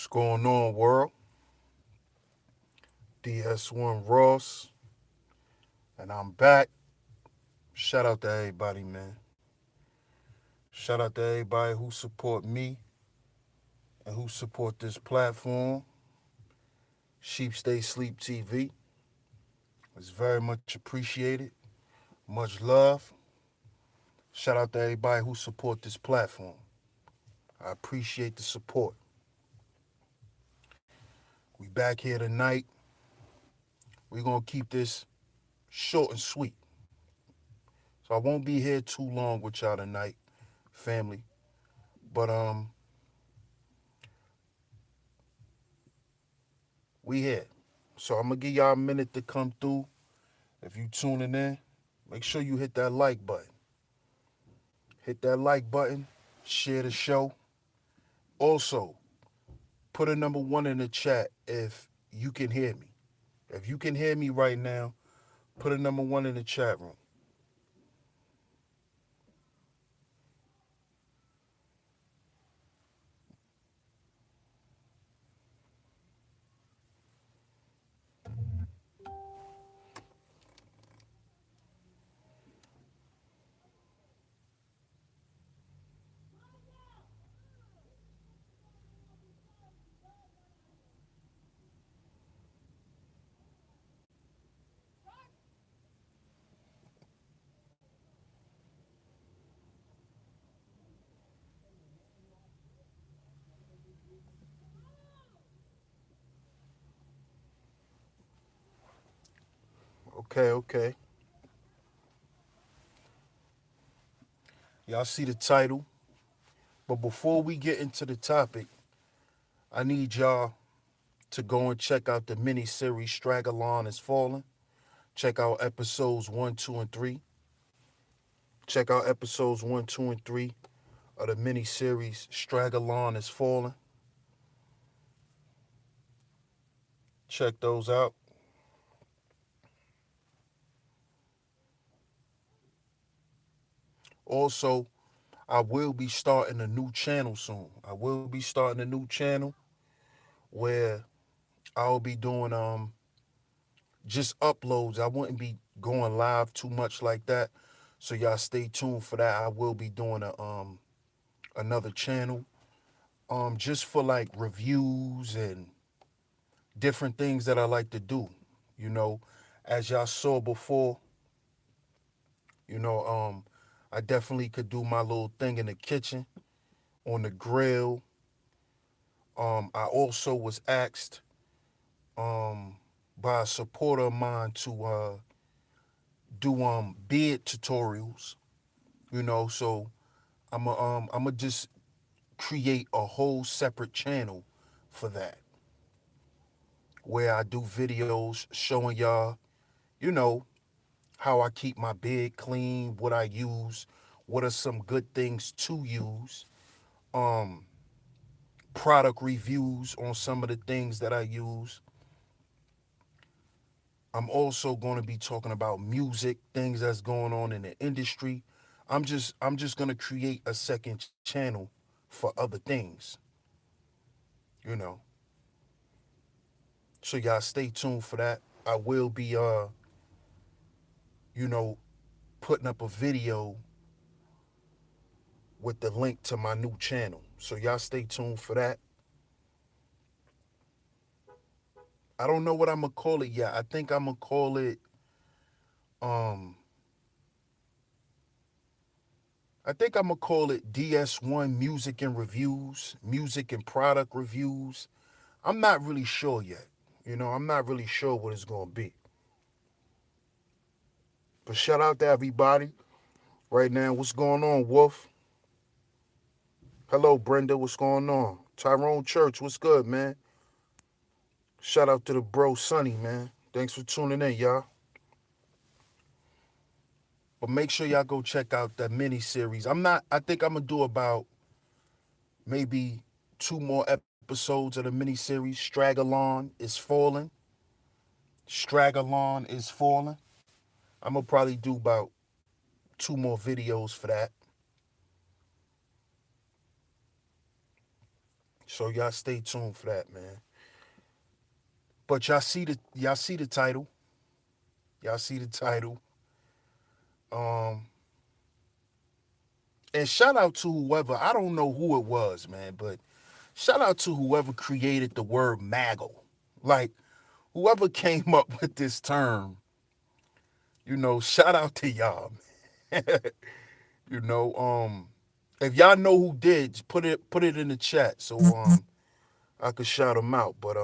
What's going on, world? DS1 Ross, and I'm back. Shout out to everybody, man. Shout out to everybody who support me and who support this platform, Sheep Stay Sleep TV. It's very much appreciated. Much love. Shout out to everybody who support this platform. I appreciate the support. We back here tonight. We're gonna keep this short and sweet. So I won't be here too long with y'all tonight, family. But we here. So I'm gonna give y'all a minute to come through. If you tuning in, make sure you hit that like button. Hit that like button, share the show. Also, put a number one in the chat if you can hear me. If you can hear me right now, put a number one in the chat room. Okay. Y'all see the title. But before we get into the topic, I need y'all to go and check out the mini series Stragalon is Falling. Check out episodes 1, 2, and 3. Check out episodes 1, 2, and 3 of the mini series Stragalon is Falling. Check those out. Also, I will be starting a new channel soon. I will be starting a new channel where I'll be doing just uploads. I wouldn't be going live too much like that. So y'all stay tuned for that. I will be doing a another channel just for like reviews and different things that I like to do. You know, as y'all saw before, you know, I definitely could do my little thing in the kitchen, on the grill. I also was asked by a supporter of mine to do beard tutorials. You know, so I'm gonna just create a whole separate channel for that, where I do videos showing y'all, you know, how I keep my beard clean, what I use, what are some good things to use, um, product reviews on some of the things that I use. I'm also going to be talking about music, things that's going on in the industry. I'm just going to create a second channel for other things, you know. So y'all stay tuned for that. I will be you know, putting up a video with the link to my new channel. So y'all stay tuned for that. I don't know what I'm gonna call it yet. I think I'm gonna call it um DS1 Music and Reviews, Music and Product Reviews. I'm not really sure yet. You know, I'm not really sure what it's gonna be. But shout out to everybody right now. What's going on, Wolf? Hello, Brenda. What's going on? Tyrone Church, what's good, man? Shout out to the bro Sonny, man. Thanks for tuning in, y'all. But make sure y'all go check out that mini series. I think I'm gonna do about maybe two more episodes of the mini series. Stragalon is Falling. Stragalon is Falling. I'm gonna probably do about two more videos for that. So y'all stay tuned for that, man. But y'all see the title. Y'all see the title. Um, and shout out to whoever, I don't know who it was, man, but shout out to whoever created the word Maggle. Like whoever came up with this term, shout out to y'all. you know, if y'all know who did, just put it in the chat so I could shout them out. But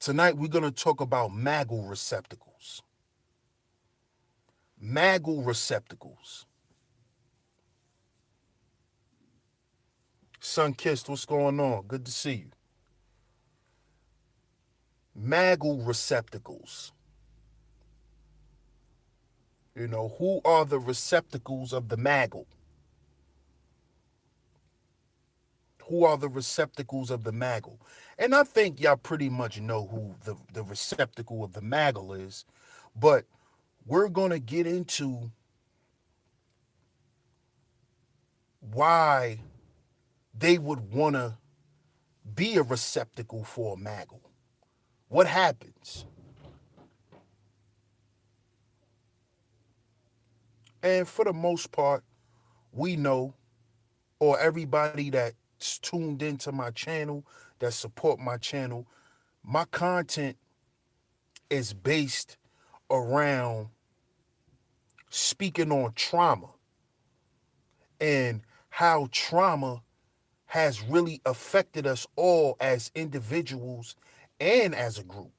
tonight we're gonna talk about Maggle receptacles. Maggle receptacles. Sunkissed, what's going on? Good to see you. Maggle receptacles. Who are the receptacles of the Maggle? Who are the receptacles of the Maggle? And I think y'all pretty much know who the receptacle of the Maggle is, but we're going to get into why they would want to be a receptacle for a Maggle. What happens? And for the most part, we know, or everybody that's tuned into my channel, that support my channel, my content is based around speaking on trauma and how trauma has really affected us all as individuals and as a group,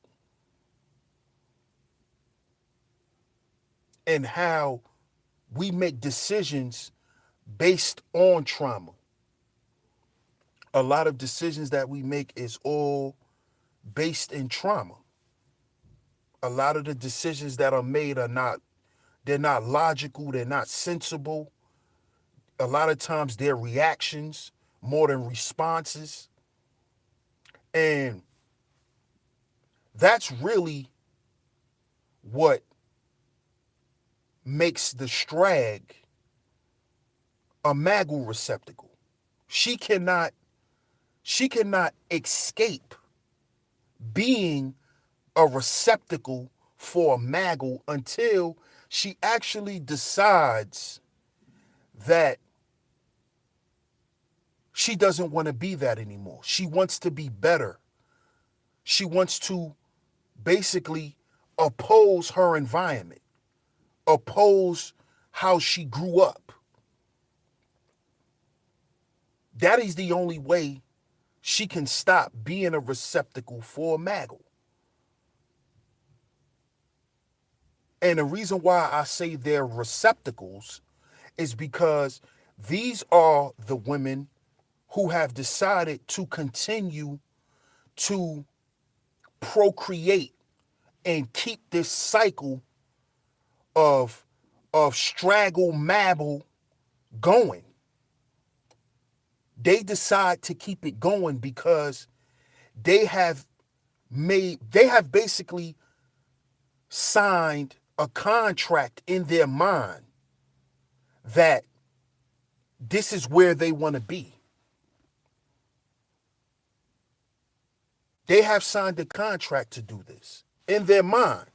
and how we make decisions based on trauma. A lot of decisions that we make is all based in trauma. A lot of the decisions that are made they're not logical, they're not sensible. A lot of times they're reactions more than responses. And that's really what makes the strag a Maggle receptacle. She cannot escape being a receptacle for a Maggle until she actually decides that she doesn't want to be that anymore. She wants to be better. She wants to basically oppose her environment, oppose how she grew up. That is the only way she can stop being a receptacle for a Maggle. And the reason why I say they're receptacles is because these are the women who have decided to continue to procreate and keep this cycle of straggle mabble going. They decide to keep it going because they have basically signed a contract in their mind that this is where they want to be. They have signed a contract to do this in their mind.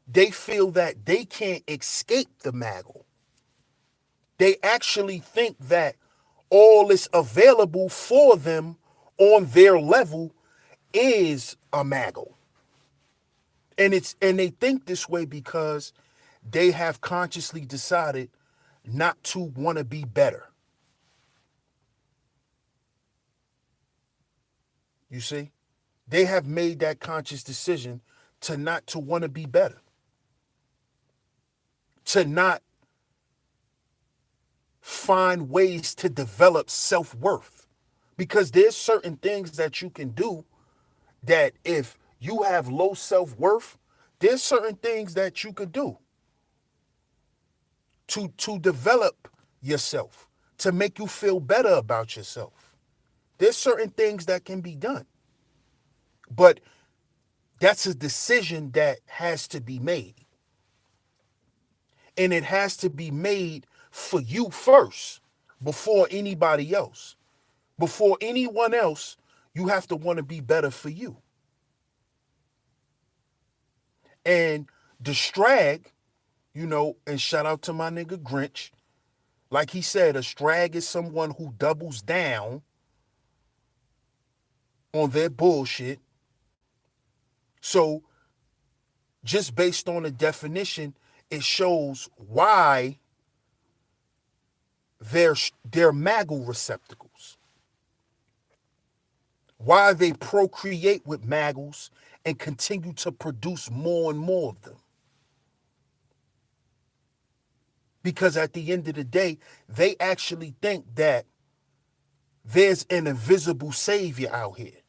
They feel that they can't escape the Maggle. They actually think that all is available for them on their level is a Maggle. And they think this way because they have consciously decided not to want to be better. You see? They have made that conscious decision to not to want to be better. To not find ways to develop self-worth. Because there's certain things that you can do that if you have low self-worth, there's certain things that you could do to develop yourself, to make you feel better about yourself. There's certain things that can be done. But that's a decision that has to be made. And it has to be made for you first. before anybody else. Before anyone else, you have to want to be better for you. And the strag, and shout out to my nigga Grinch. Like he said, a strag is someone who doubles down on their bullshit. So just based on the definition, it shows why they're Maggle receptacles. Why they procreate with maggles and continue to produce more and more of them. Because at the end of the day, they actually think that there's an invisible savior out here.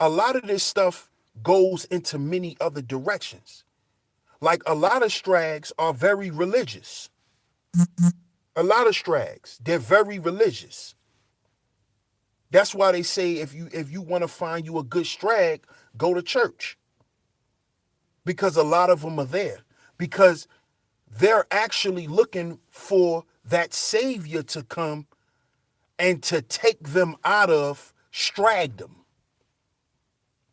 A lot of this stuff goes into many other directions. Like a lot of strags are very religious. A lot of strags, they're very religious. That's why they say if you want to find you a good strag, go to church. Because a lot of them are there. Because they're actually looking for that savior to come and to take them out of stragdom,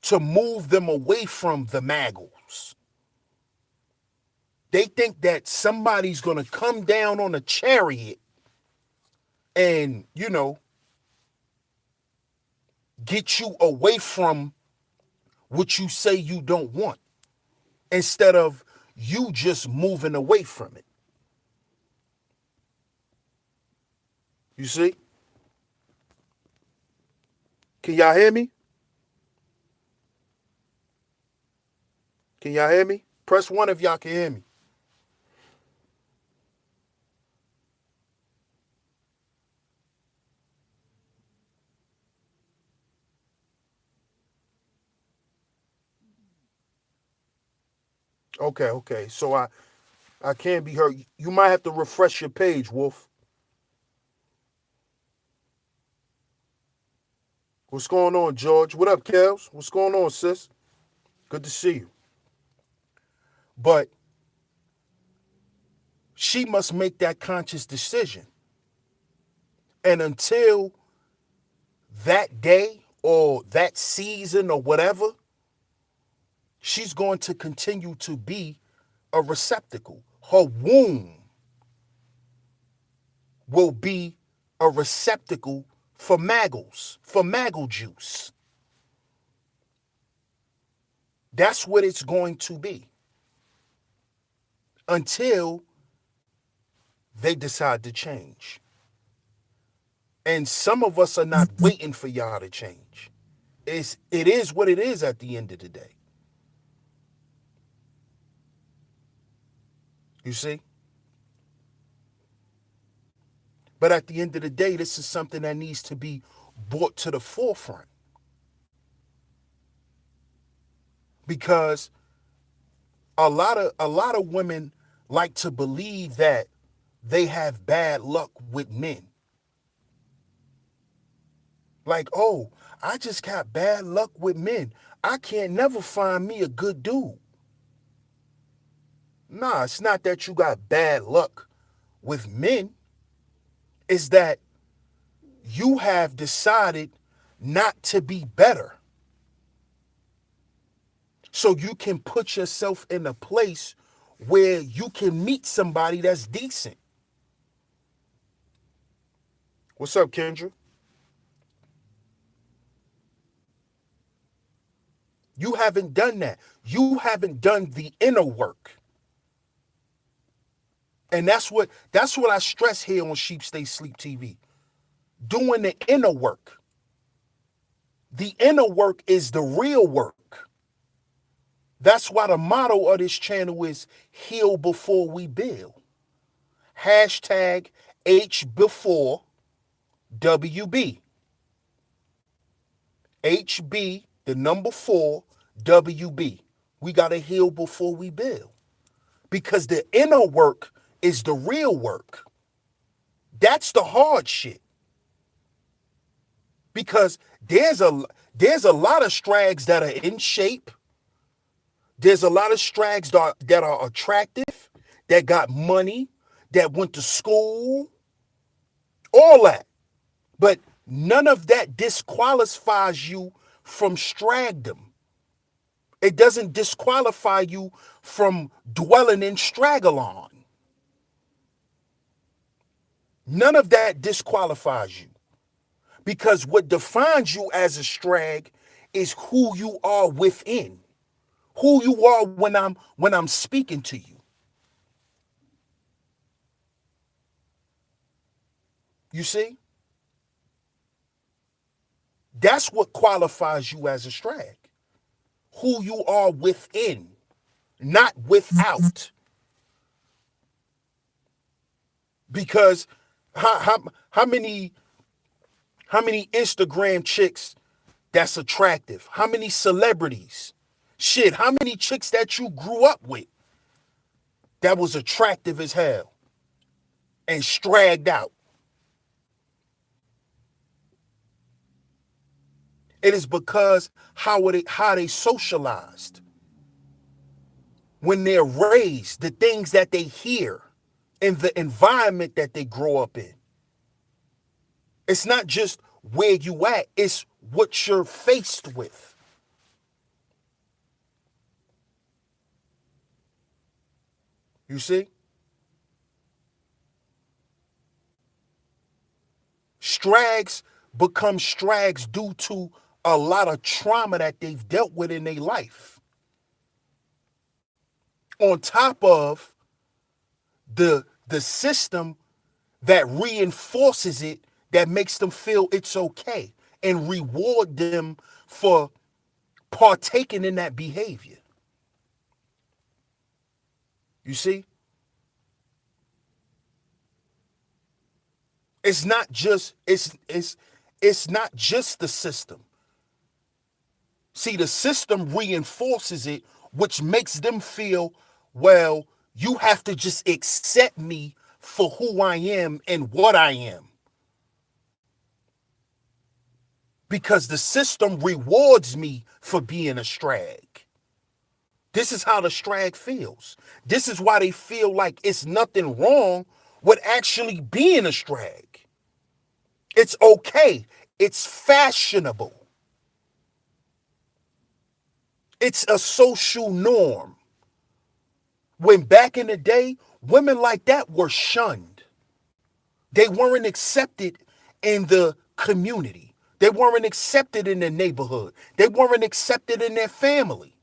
to move them away from the maggles. They think that somebody's going to come down on a chariot and, get you away from what you say you don't want, instead of you just moving away from it. You see? Can y'all hear me? Can y'all hear me? Press 1 if y'all can hear me. Okay. So I can't be heard. You might have to refresh your page, Wolf. What's going on, George? What up, Kels? What's going on, sis? Good to see you. But she must make that conscious decision. And until that day or that season or whatever, she's going to continue to be a receptacle. Her womb will be a receptacle for maggles, for maggle juice. That's what it's going to be. Until they decide to change. And some of us are not waiting for y'all to change. It is what it is at the end of the day. You see? But at the end of the day, this is something that needs to be brought to the forefront. Because a lot of women like to believe that they have bad luck with men. Like, oh, I just got bad luck with men. I can't never find me a good dude. Nah, it's not that you got bad luck with men. It's that you have decided not to be better. So you can put yourself in a place where you can meet somebody that's decent. What's up, Kendra? You haven't done that. You haven't done the inner work. And that's what I stress here on Sheep Stay Sleep TV. Doing the inner work. The inner work is the real work. That's why the motto of this channel is heal before we build. Hashtag H before WB. HB, the number 4, WB. We got to heal before we build. Because the inner work is the real work. That's the hard shit. Because there's a lot of strags that are in shape. There's a lot of strags that are attractive, that got money, that went to school, all that. But none of that disqualifies you from stragdom. It doesn't disqualify you from dwelling in stragalon. None of that disqualifies you. Because what defines you as a strag is who you are within. Who you are when I'm speaking to you. You see? That's what qualifies you as a strag. Who you are within, not without. Because how many Instagram chicks that's attractive? How many celebrities? Shit, how many chicks that you grew up with that was attractive as hell and stragged out? It is because how they socialized. When they're raised, the things that they hear in the environment that they grow up in. It's not just where you at, it's what you're faced with. You see? Strags become strags due to a lot of trauma that they've dealt with in their life. On top of the system that reinforces it, that makes them feel it's okay and reward them for partaking in that behavior. You see? It's not just it's not just the system. See, the system reinforces it, which makes them feel, well, you have to just accept me for who I am and what I am. Because the system rewards me for being a strag. This is how the strag feels. This is why they feel like it's nothing wrong with actually being a strag. It's okay. It's fashionable. It's a social norm. When back in the day, women like that were shunned. They weren't accepted in the community. They weren't accepted in their neighborhood. They weren't accepted in their family.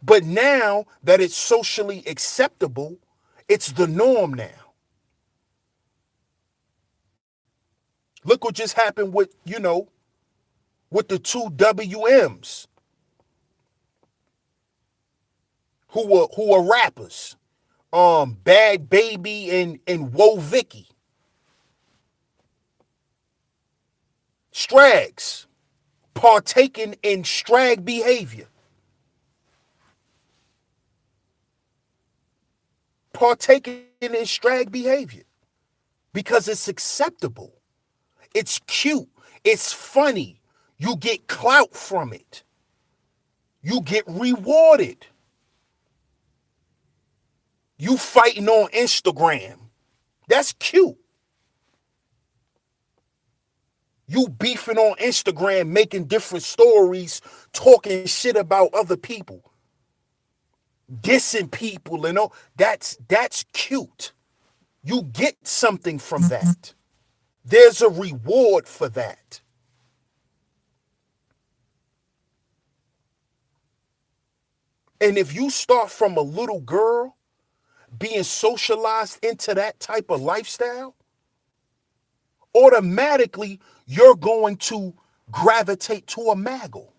But now that it's socially acceptable, it's the norm now. Look what just happened with, with the two WMs who were rappers. Bad Baby and Woe Vicky. Strags. Partaking in strag behavior. Partaking in strag behavior. Because it's acceptable. It's cute. It's funny. You get clout from it. You get rewarded. You fighting on Instagram. That's cute. You beefing on Instagram, making different stories, talking shit about other people, dissing people and all. That's cute. You get something from that. There's a reward for that. And if you start from a little girl being socialized into that type of lifestyle, automatically you're going to gravitate to a Maggle.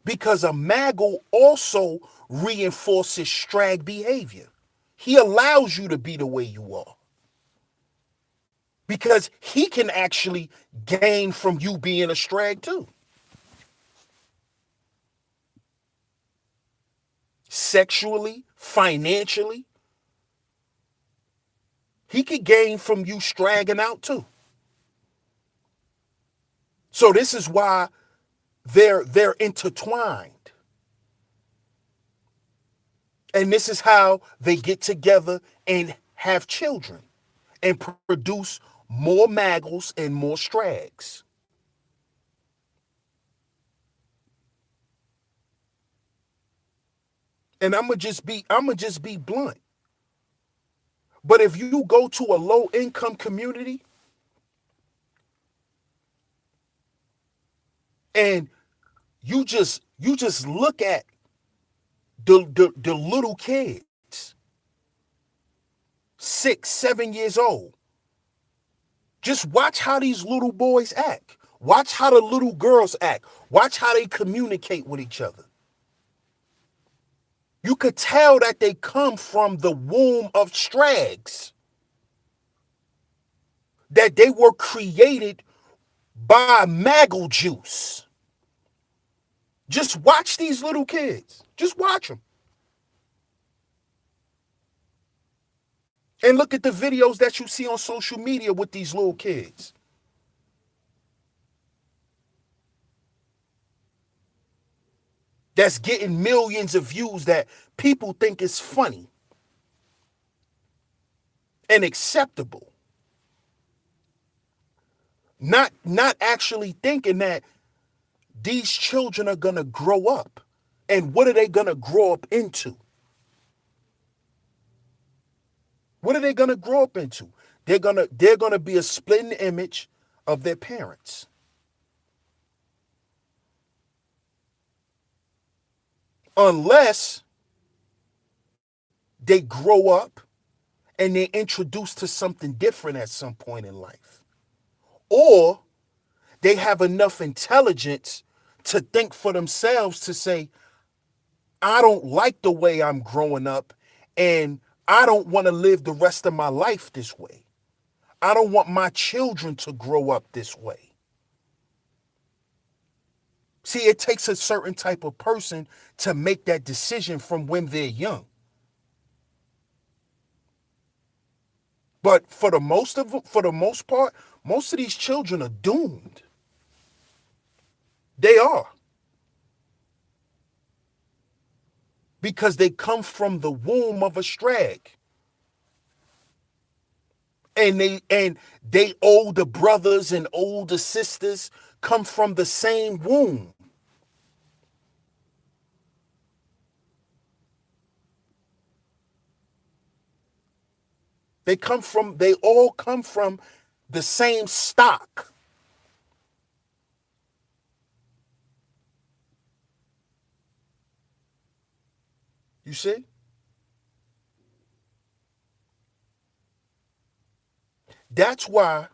Because a Maggle also reinforces strag behavior. He allows you to be the way you are. Because he can actually gain from you being a strag too. Sexually, financially. He could gain from you stragging out too. So this is why they're intertwined. And this is how they get together and have children and produce more Maggles and more Strags. And I'm gonna just be blunt. But if you go to a low income community and you just look at the little kids, 6, 7 years old. Just watch how these little boys act. Watch how the little girls act. Watch how they communicate with each other. You could tell that they come from the womb of Strags, that they were created by Maggle juice. Just watch these little kids. Just watch them. And look at the videos that you see on social media with these little kids. That's getting millions of views that people think is funny and acceptable. Not actually thinking that these children are gonna grow up. And what are they gonna grow up into? What are they gonna grow up into? They're gonna be a splitting image of their parents. Unless they grow up and they're introduced to something different at some point in life. Or they have enough intelligence to think for themselves to say, I don't like the way I'm growing up and I don't want to live the rest of my life this way. I don't want my children to grow up this way. See, it takes a certain type of person to make that decision from when they're young. But for the most part, most of these children are doomed. They are. Because they come from the womb of a Strag. And they older brothers and older sisters come from the same womb. They all come from the same stock. You see? That's why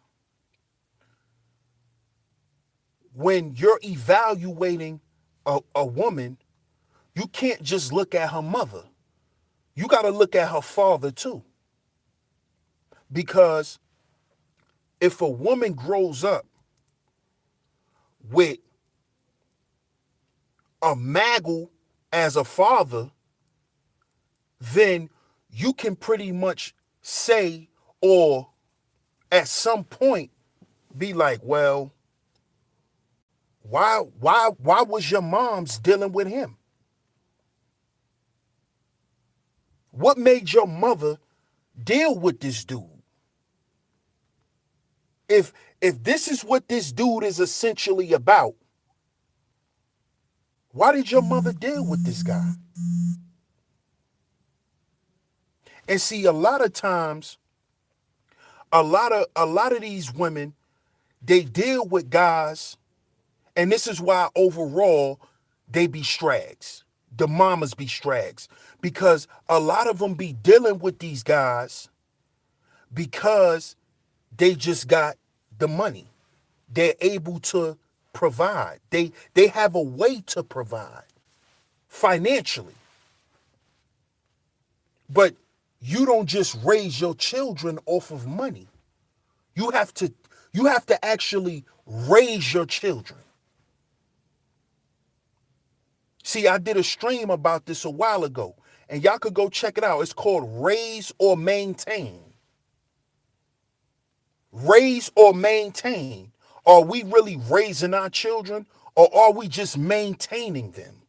when you're evaluating a woman, you can't just look at her mother. You got to look at her father too. Because if a woman grows up with a Maggle as a father, then you can pretty much say, or at some point be like, well, why was your mom's dealing with him? What made your mother deal with this dude? If if this is what this dude is essentially about, why did your mother deal with this guy? And see, a lot of times, a lot of these women, they deal with guys, and this is why overall they be Strags. The mamas be Strags. Because a lot of them be dealing with these guys because they just got the money. They're able to provide. They have a way to provide financially. But you don't just raise your children off of money. You have to you have to actually raise your children. See, I did a stream about this a while ago, and y'all could go check it out. It's called Raise or Maintain. Raise or maintain. Are we really raising our children, or are we just maintaining them?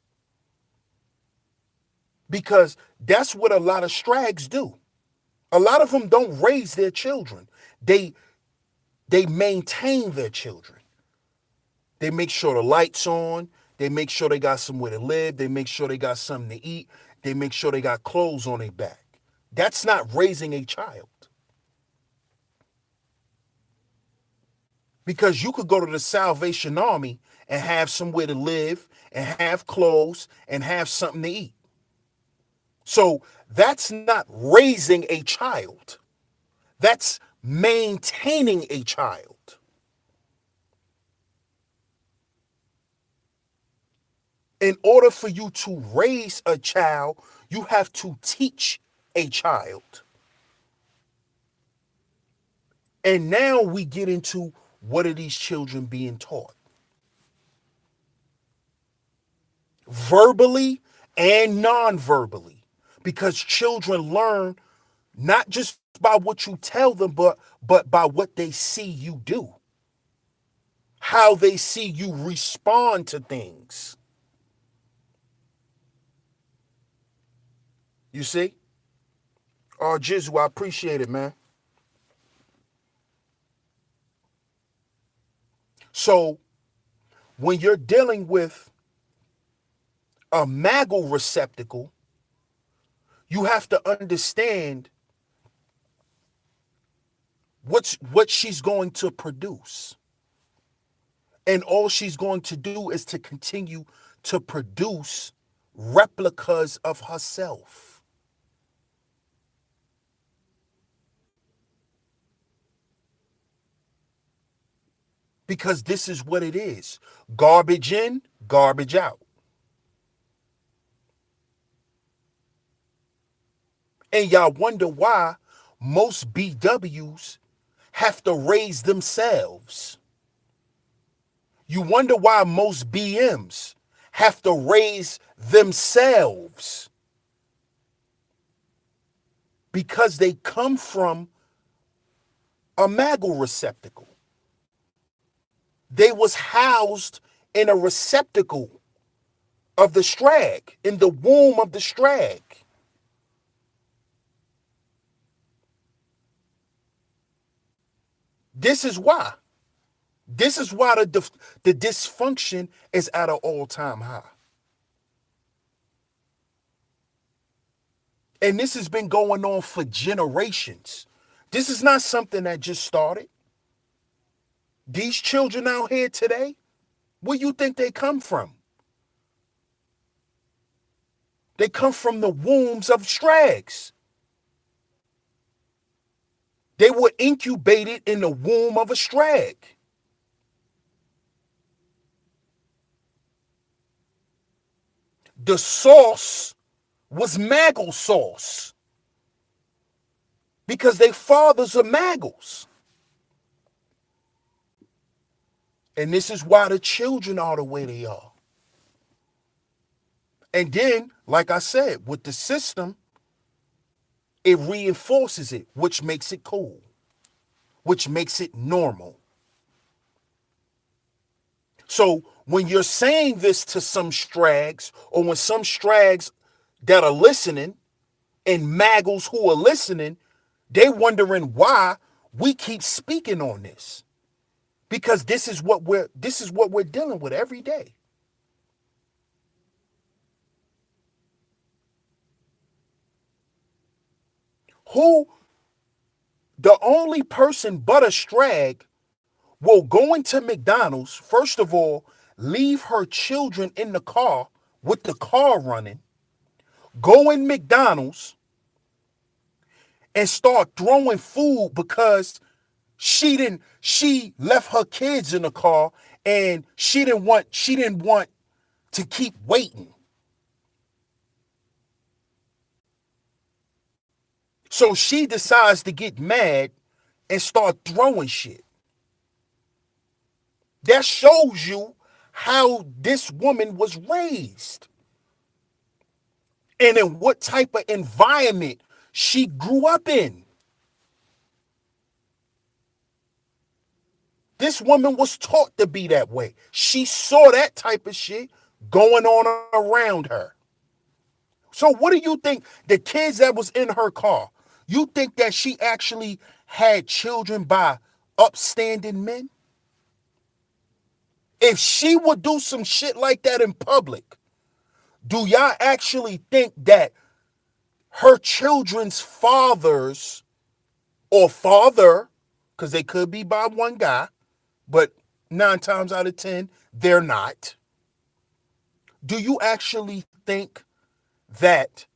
because that's what a lot of strags do. A lot of them don't raise their children. They they maintain their children. They make sure the lights on. They make sure they got somewhere to live. They make sure they got something to eat. They make sure they got clothes on their back. That's not raising a child. Because you could go to the Salvation Army and have somewhere to live and have clothes and have something to eat. So that's not raising a child. That's maintaining a child. In order for you to raise a child, you have to teach a child. And now we get into, what are these children being taught? Verbally and non-verbally. Because children learn not just by what you tell them, but by what they see you do. How they see you respond to things. You see? Oh, Jizu, I appreciate it, man. So when you're dealing with a Maggle receptacle, you have to understand what she's going to produce. And all she's going to do is to continue to produce replicas of herself. Because this is what it is. Garbage in, garbage out. And y'all wonder why most BWs have to raise themselves. You wonder why most BMs have to raise themselves. Because they come from a Maggle receptacle. They was housed in a receptacle of the strag, in the womb of the strag. This is why. This is why the dysfunction is at an all-time high. And this has been going on for generations. This is not something that just started. These children out here today, where you think they come from? They come from the wombs of strags. They were incubated in the womb of a strag. The sauce was Maggle sauce. Because they fathers are Maggles. And this is why the children are the way they are. And then, like I said, with the system, it reinforces it, which makes it cool, which makes it normal. So when you're saying this to some strags, or when some strags that are listening and Maggles who are listening, they wondering why we keep speaking on this. Because this is what we're dealing with every day. The only person but a strag will go into McDonald's, first of all, leave her children in the car with the car running, go in McDonald's and start throwing food because she left her kids in the car and she didn't want to keep waiting. So she decides to get mad and start throwing shit. That shows you how this woman was raised and in what type of environment she grew up in. This woman was taught to be that way. She saw that type of shit going on around her. So what do you think the kids that was in her car, you think that she actually had children by upstanding men? If she would do some shit like that in public, do y'all actually think that her children's fathers or father, because they could be by one guy, but 9 times out of 10, they're not. Do you actually think that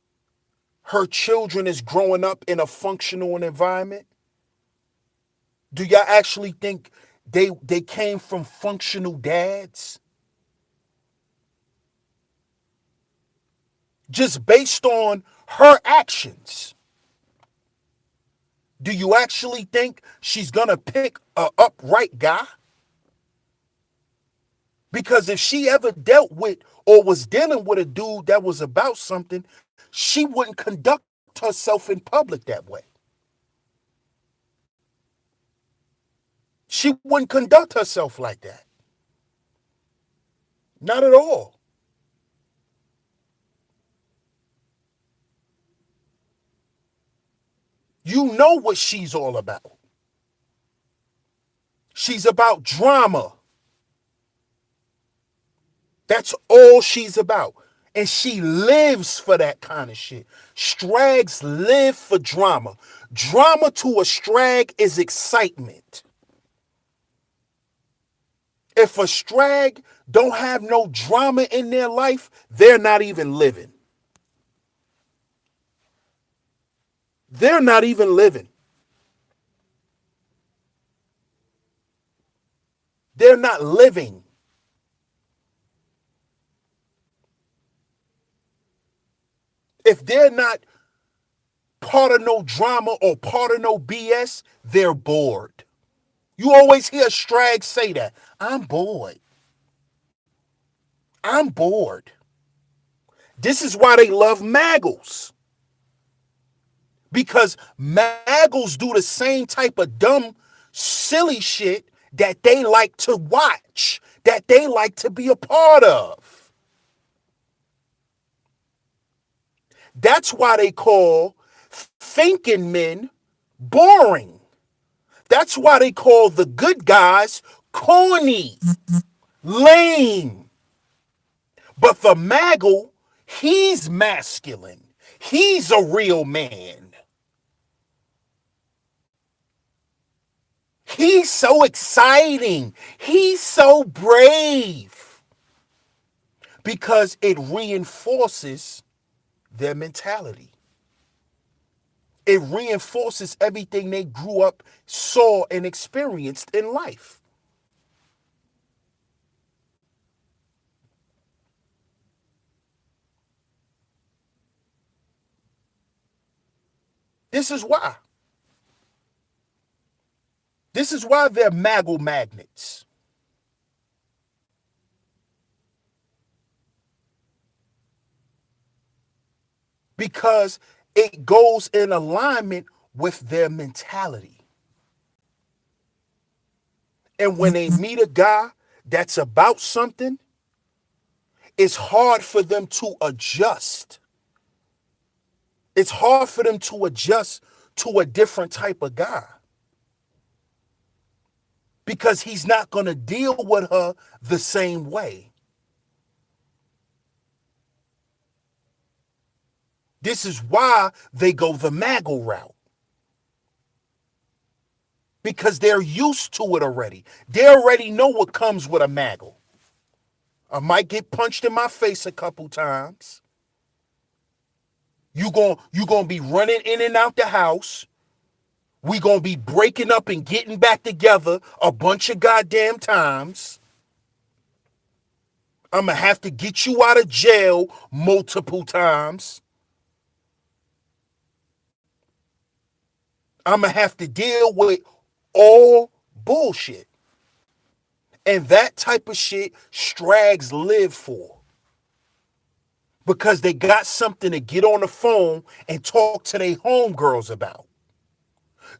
her children is growing up in a functional environment? Do y'all actually think they came from functional dads? Just based on her actions. Do you actually think she's gonna pick a upright guy? Because if she ever dealt with or was dealing with a dude that was about something, she wouldn't conduct herself in public that way. She wouldn't conduct herself like that. Not at all. You know what she's all about. She's about drama. That's all she's about. And she lives for that kind of shit. Strags live for drama. Drama to a strag is excitement. If a strag don't have no drama in their life, they're not even living. They're not even living. They're not living. If they're not part of no drama or part of no BS, they're bored. You always hear Strag say that. I'm bored. I'm bored. This is why they love Maggles. Because Maggles do the same type of dumb, silly shit that they like to watch, that they like to be a part of. That's why they call thinking men boring. That's why they call the good guys corny, lame. But the Maggle, he's masculine. He's a real man. He's so exciting. He's so brave. Because it reinforces their mentality. It reinforces everything they grew up, saw, and experienced in life. This is why. This is why they're Maggle magnets. Because it goes in alignment with their mentality. And when they meet a guy that's about something, it's hard for them to adjust. It's hard for them to adjust to a different type of guy. Because he's not going to deal with her the same way. This is why they go the Maggle route. Because they're used to it already. They already know what comes with a Maggle. I might get punched in my face a couple times. You gonna be running in and out the house. We gonna be breaking up and getting back together a bunch of goddamn times. I'm gonna have to get you out of jail multiple times. I'm gonna have to deal with all bullshit. And that type of shit Strags live for. Because they got something to get on the phone and talk to their homegirls about.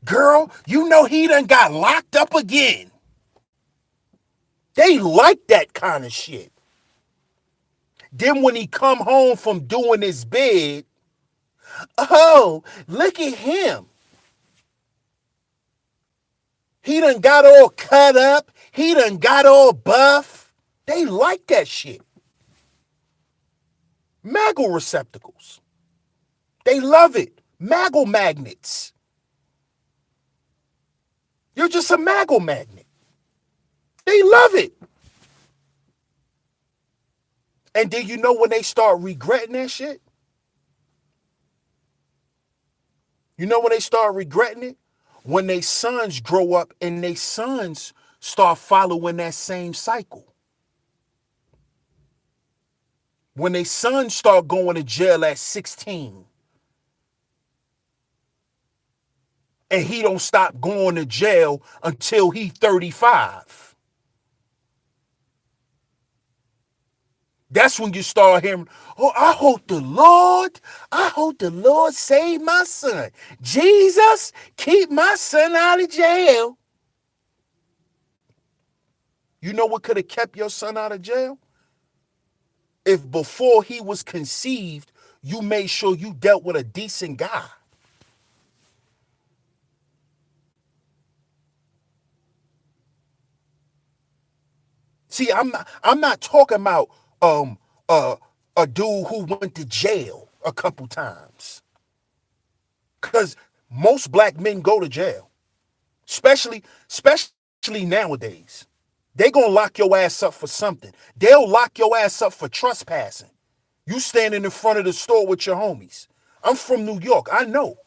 Girl, you know he done got locked up again. They like that kind of shit. Then when he come home from doing his bid, oh, look at him. He done got all cut up. He done got all buff. They like that shit. Maggle receptacles. They love it. Maggle magnets. You're just a Maggle magnet. They love it. And then you know when they start regretting that shit? You know when they start regretting it? When they sons grow up and they sons start following that same cycle. When they sons start going to jail at 16 and he don't stop going to jail until he 35. That's when you start hearing, oh, I hope the Lord save my son. Jesus, keep my son out of jail. You know what could have kept your son out of jail? If before he was conceived, you made sure you dealt with a decent guy. See, I'm not talking about a dude who went to jail a couple times. Cause most black men go to jail. Especially nowadays. They gonna lock your ass up for something. They'll lock your ass up for trespassing. You standing in front of the store with your homies. I'm from New York. I know.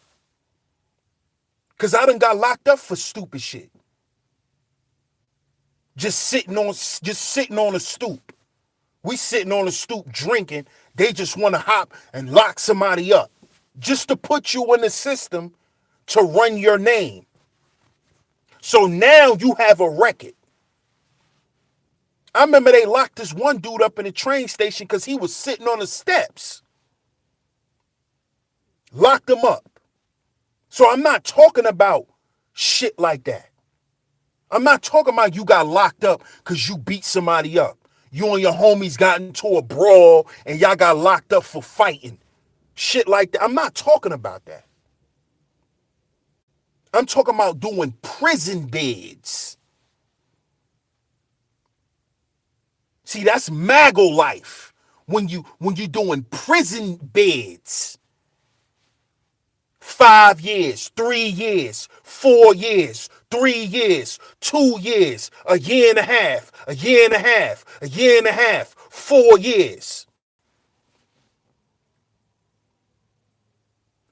Cause I done got locked up for stupid shit. Just sitting on a stoop. We sitting on a stoop drinking. They just want to hop and lock somebody up. Just to put you in the system to run your name. So now you have a record. I remember they locked this one dude up in the train station because he was sitting on the steps. Locked him up. So I'm not talking about shit like that. I'm not talking about you got locked up because you beat somebody up. You and your homies got into a brawl and y'all got locked up for fighting. Shit like that. I'm not talking about that. I'm talking about doing prison bids. See, that's Maggle life. When you doing prison bids. 5 years, 3 years, 4 years, 3 years, 2 years, a year and a half, a year and a half, a year and a half, 4 years.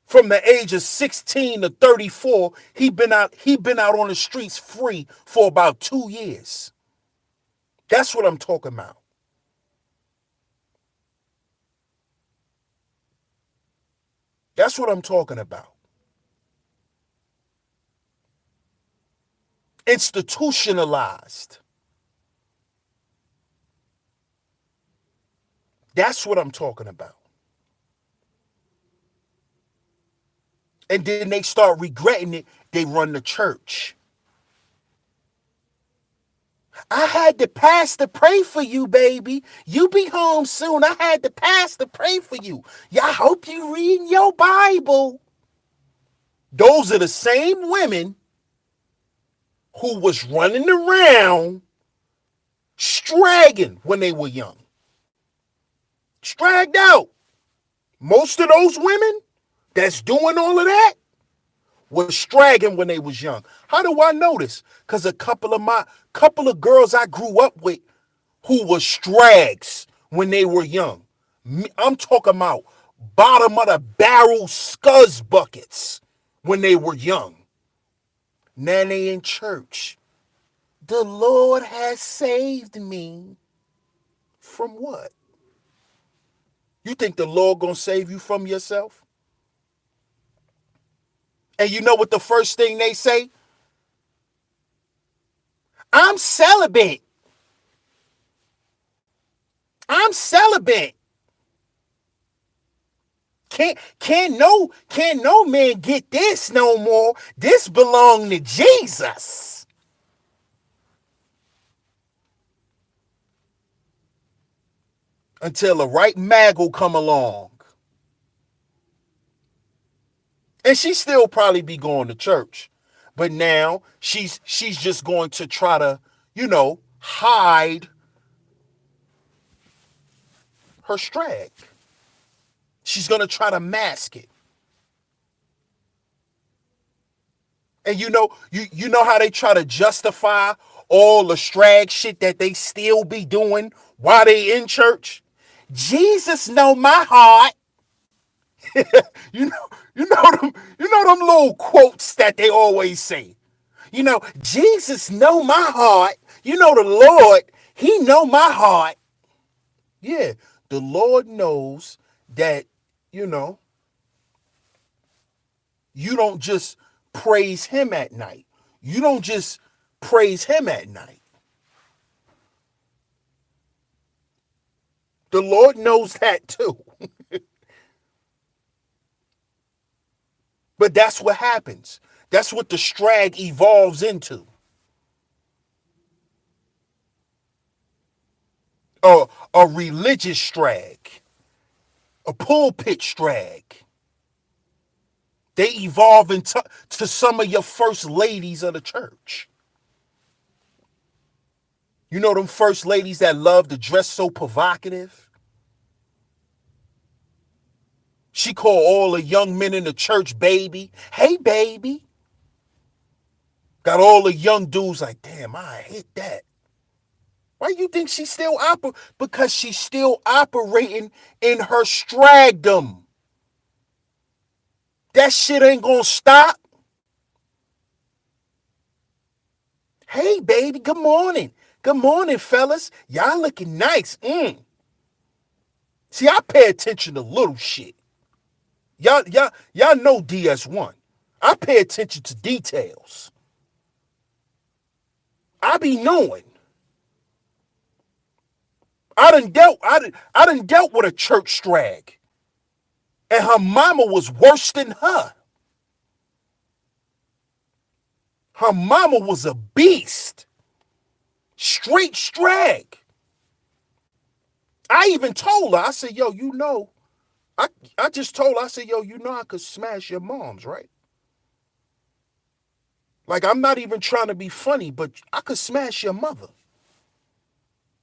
From the age of 16 to 34, he been out on the streets free for about 2 years. That's what I'm talking about. That's what I'm talking about. Institutionalized. That's what I'm talking about. And then they start regretting it. They run the church. I had the pastor pray for you, baby. You be home soon. I had the pastor pray for you. Yeah, I hope you reading your Bible. Those are the same women who was running around stragging when they were young. Stragged out. Most of those women that's doing all of that was stragging when they was young. How do I know this? Because a couple of girls I grew up with who was strags when they were young. I'm talking about bottom of the barrel scuzz buckets when they were young. Now they in church. The Lord has saved me. From what? You think the Lord gonna save you from yourself? And you know what the first thing they say? I'm celibate. I'm celibate. Can't no man get this no more. This belong to Jesus. until the right Maggle come along. And she still probably be going to church. But now she's just going to try to, hide her strag. She's going to try to mask it. And you know how they try to justify all the strag shit that they still be doing while they in church? Jesus know my heart. You know, you know them little quotes that they always say. Jesus know my heart. The Lord, he know my heart. Yeah, the Lord knows that, you know, you don't just praise him at night. You don't just praise him at night. The Lord knows that too. But that's what happens. That's what the strag evolves into. A religious strag, a pulpit strag. They evolve into some of your first ladies of the church. You know them first ladies that love to dress so provocative? She called all the young men in the church baby. Hey, baby. Got all the young dudes like, damn, I hate that. Why you think she's still operating? Because she's still operating in her stragdom. That shit ain't gonna stop. Hey, baby, good morning. Good morning, fellas. Y'all looking nice. See, I pay attention to little shit. Y'all know DS1. I pay attention to details. I be knowing. I done dealt with a church strag. And her mama was worse than her. Her mama was a beast. Straight strag. I even told her, I said, yo, I just told her, I said, yo, I could smash your moms, right? Like, I'm not even trying to be funny, but I could smash your mother.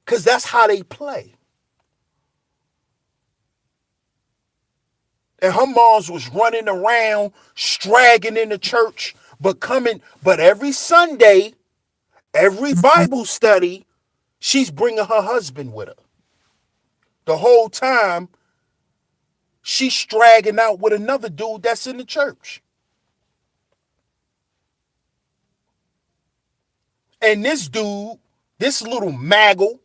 Because that's how they play. And her moms was running around, stragging in the church, but every Sunday, every Bible study, she's bringing her husband with her. The whole time, she's stragging out with another dude that's in the church. And this dude, this little maggle,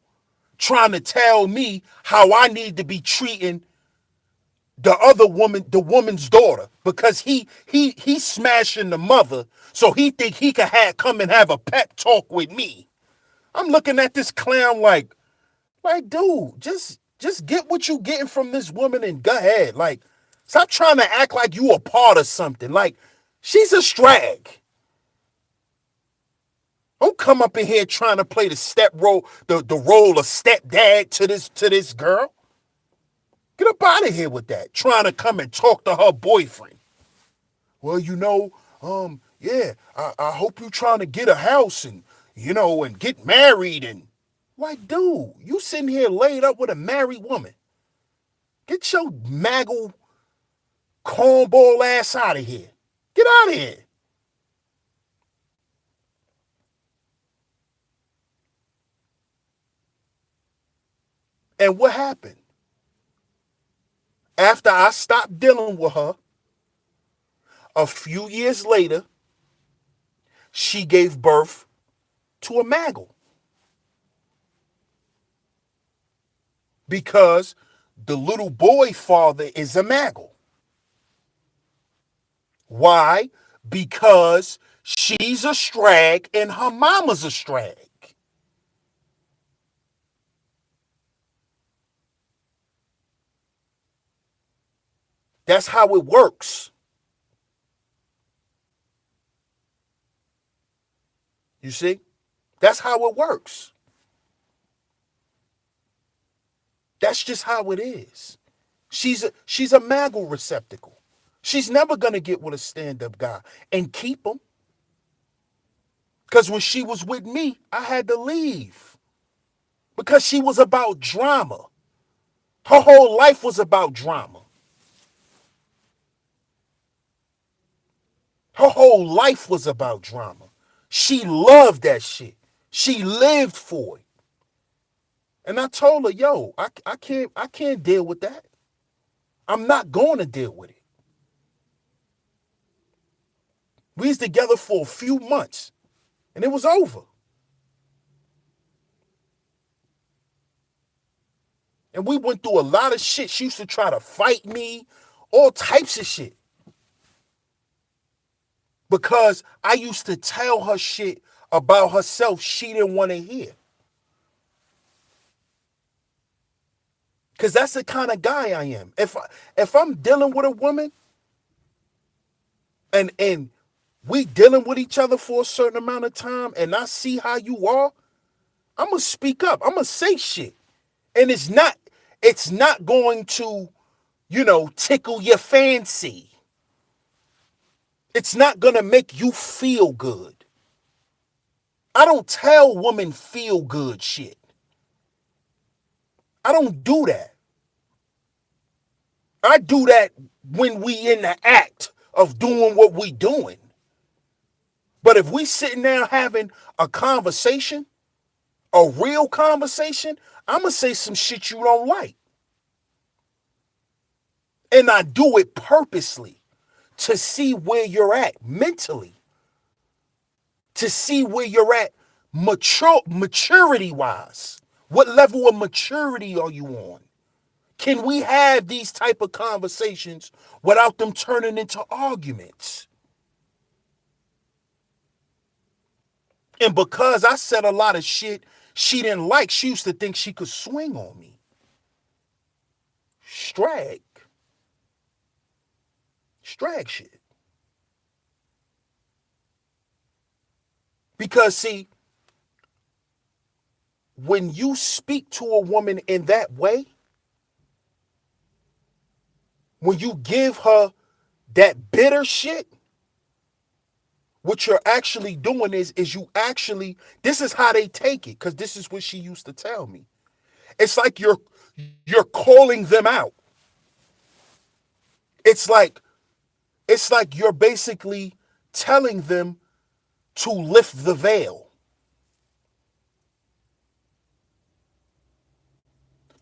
trying to tell me how I need to be treating the other woman, the woman's daughter, because he's smashing the mother, so he think he can come and have a pep talk with me. I'm looking at this clown like, dude, just get what you getting from this woman and go ahead. Like, stop trying to act like you a part of something. Like, she's a strag. Don't come up in here trying to play the step role, the role of stepdad to this girl. Get up out of here with that. Trying to come and talk to her boyfriend. Well, yeah, I hope you trying to get a house and, and get married and like, dude, you sitting here laid up with a married woman. Get your maggle cornball ass out of here. Get out of here. And what happened? After I stopped dealing with her, a few years later, she gave birth to a maggle. Because the little boy father is a maggle. Why? Because she's a strag and her mama's a strag. That's how it works. You see? That's how it works. That's just how it is. She's a Maggle receptacle. She's never gonna get with a stand-up guy and keep him. Because when she was with me, I had to leave. Because she was about drama. Her whole life was about drama. Her whole life was about drama. She loved that shit. She lived for it. And I told her, yo, I can't deal with that. I'm not going to deal with it. We was together for a few months and it was over. And we went through a lot of shit. She used to try to fight me, all types of shit. Because I used to tell her shit about herself she didn't want to hear. Because that's the kind of guy I am. If I'm dealing with a woman and we dealing with each other for a certain amount of time and I see how you are, I'm going to speak up. I'm going to say shit. And it's not going to, tickle your fancy. It's not going to make you feel good. I don't tell women feel good shit. I don't do that. I do that when we in the act of doing what we doing. But if we sitting there having a conversation, a real conversation, I'm going to say some shit you don't like. And I do it purposely to see where you're at mentally, to see where you're at maturity wise. What level of maturity are you on? Can we have these type of conversations without them turning into arguments? And because I said a lot of shit she didn't like, she used to think she could swing on me. Strag shit. Because see, when you speak to a woman in that way, when you give her that bitter shit, what you're actually doing is this is how they take it, because this is what she used to tell me. It's like you're calling them out. It's like you're basically telling them to lift the veil,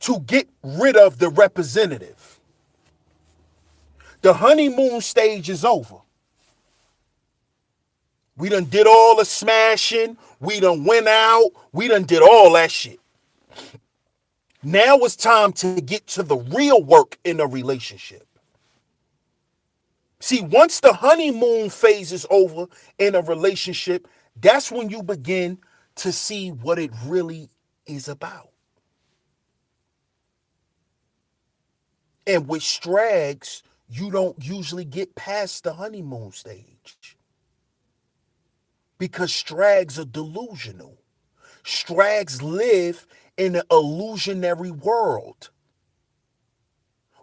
to get rid of the representative. The honeymoon stage is over. We done did all the smashing. We done went out. We done did all that shit. Now it's time to get to the real work in a relationship. See, once the honeymoon phase is over in a relationship, that's when you begin to see what it really is about. And with strags, you don't usually get past the honeymoon stage. Because strags are delusional. Strags live in an illusionary world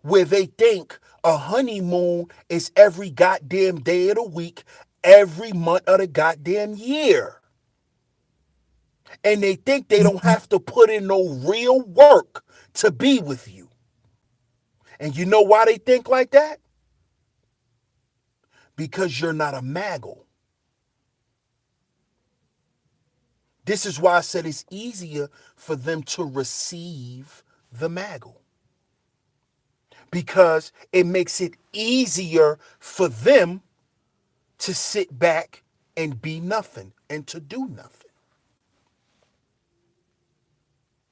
where they think a honeymoon is every goddamn day of the week, every month of the goddamn year. And they think they don't have to put in no real work to be with you. And you know why they think like that? Because you're not a Maggle. This is why I said it's easier for them to receive the Maggle. Because it makes it easier for them to sit back and be nothing and to do nothing.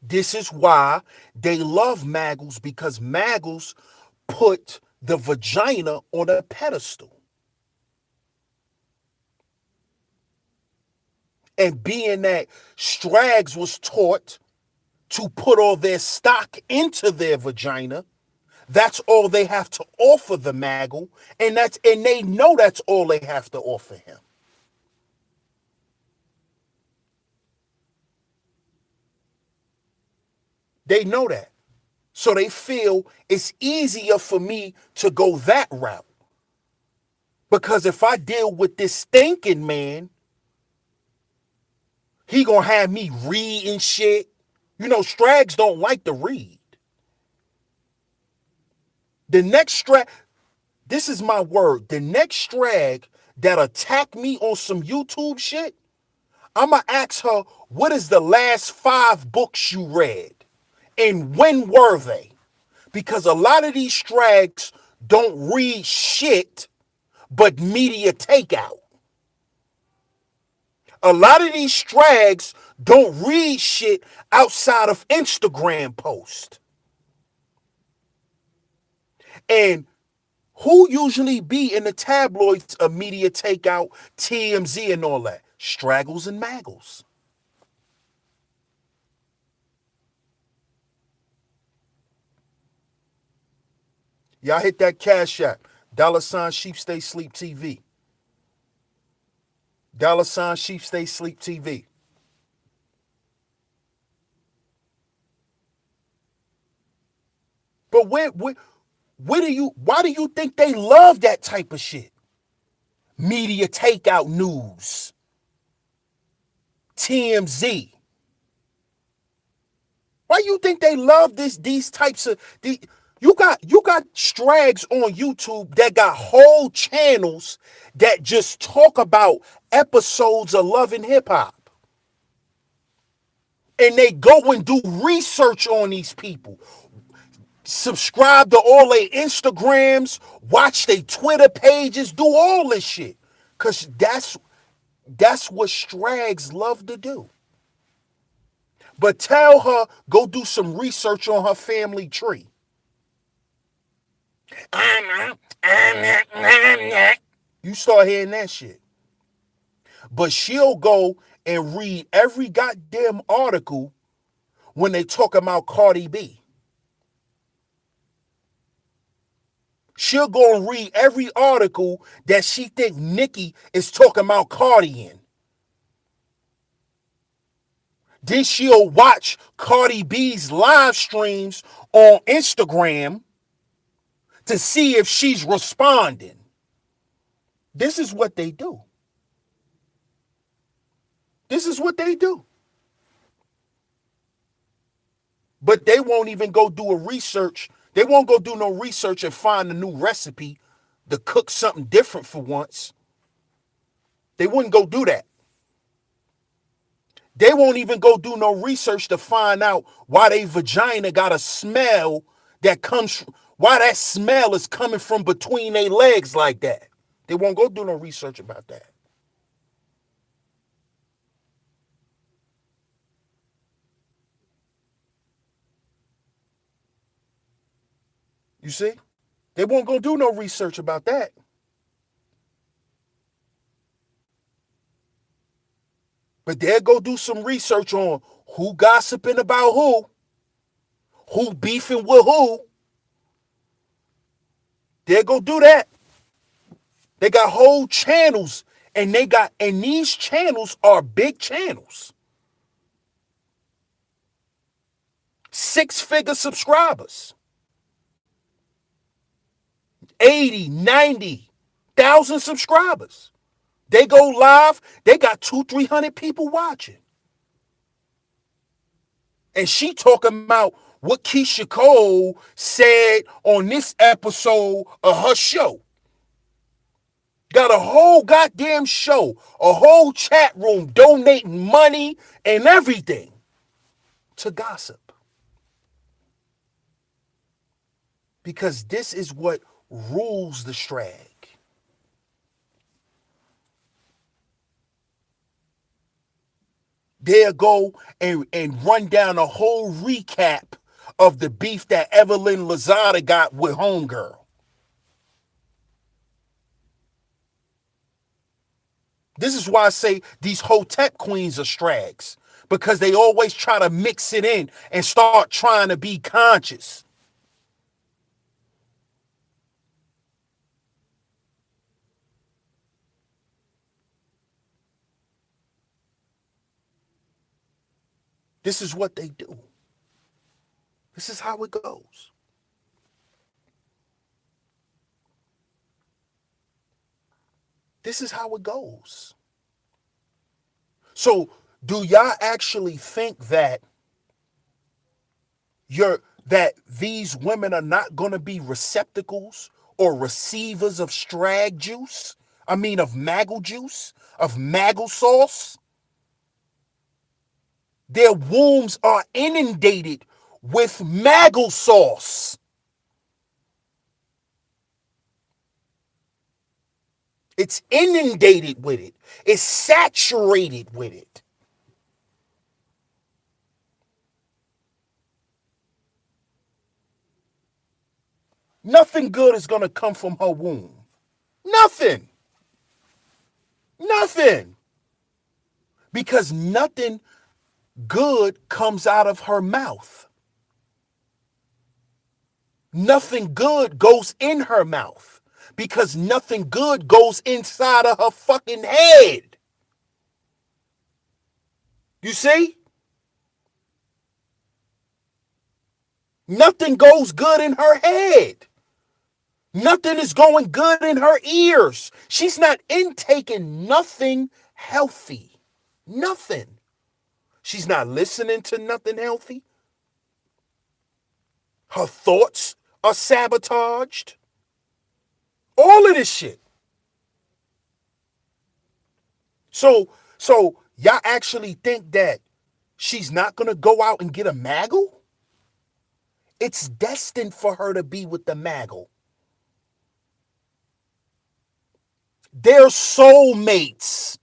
This is why they love Maggles, because Maggles put the vagina on a pedestal. And being that Strags was taught to put all their stock into their vagina, that's all they have to offer the Maggle, and they know that's all they have to offer him. They know that. So they feel it's easier for me to go that route. Because if I deal with this thinking man, he gonna have me reading shit. You know, Strags don't like to read. The next Strag, this is my word, the next Strag that attack me on some YouTube shit, I'ma ask her, what is the last 5 books you read? And when were they? Because a lot of these Strags don't read shit but media takeout. A lot of these Strags don't read shit outside of Instagram posts. And who usually be in the tabloids of media takeout, TMZ and all that? Straggles and Maggles. Y'all hit that Cash App. $ Sheep Stay Sleep TV. $ Sheep Stay Sleep TV. But why do you think they love that type of shit? Media takeout news. TMZ. Why you think they love these types of you got Strags on YouTube that got whole channels that just talk about episodes of Love and Hip Hop. And they go and do research on these people. Subscribe to all their Instagrams, watch their Twitter pages, do all this shit. Cause that's what Strags love to do. But tell her, go do some research on her family tree. You start hearing that shit. But she'll go and read every goddamn article when they talk about Cardi B. She'll go and read every article that she think Nicki is talking about Cardi in. Then she'll watch Cardi B's live streams on Instagram to see if she's responding. This is what they do. This is what they do. But they won't even go do a research. They won't go do no research and find a new recipe to cook something different for once. They wouldn't go do that. They won't even go do no research to find out why they vagina got a smell that comes, why that smell is coming from between their legs like that. They won't go do no research about that. You see? They won't go do no research about that. But they'll go do some research on who gossiping about who beefing with who. They'll go do that. They got whole channels, and these channels are big channels. 6-figure subscribers. 80, 90,000 subscribers. They go live, they got 200-300 people watching. And she talking about what Keisha Cole said on this episode of her show. Got a whole goddamn show, a whole chat room donating money and everything to gossip. Because this is what rules the Strag. They'll go and run down a whole recap of the beef that Evelyn Lozada got with Homegirl. This is why I say these Hotep queens are Strags. Because they always try to mix it in and start trying to be conscious. This is what they do. This is how it goes. This is how it goes. So, do y'all actually think that these women are not going to be receptacles or receivers of strag juice? I mean, of maggle juice, of maggle sauce? Their wombs are inundated with maggle sauce. It's inundated with it. It's saturated with it. Nothing good is going to come from her womb. Nothing. Nothing. Because nothing good comes out of her mouth. Nothing good goes in her mouth. Because nothing good goes inside of her fucking head. You see? Nothing goes good in her head. Nothing is going good in her ears. She's not intaking nothing healthy. Nothing. She's not listening to nothing healthy. Her thoughts are sabotaged. All of this shit. So y'all actually think that she's not going to go out and get a Maggle? It's destined for her to be with the Maggle. They're soulmates.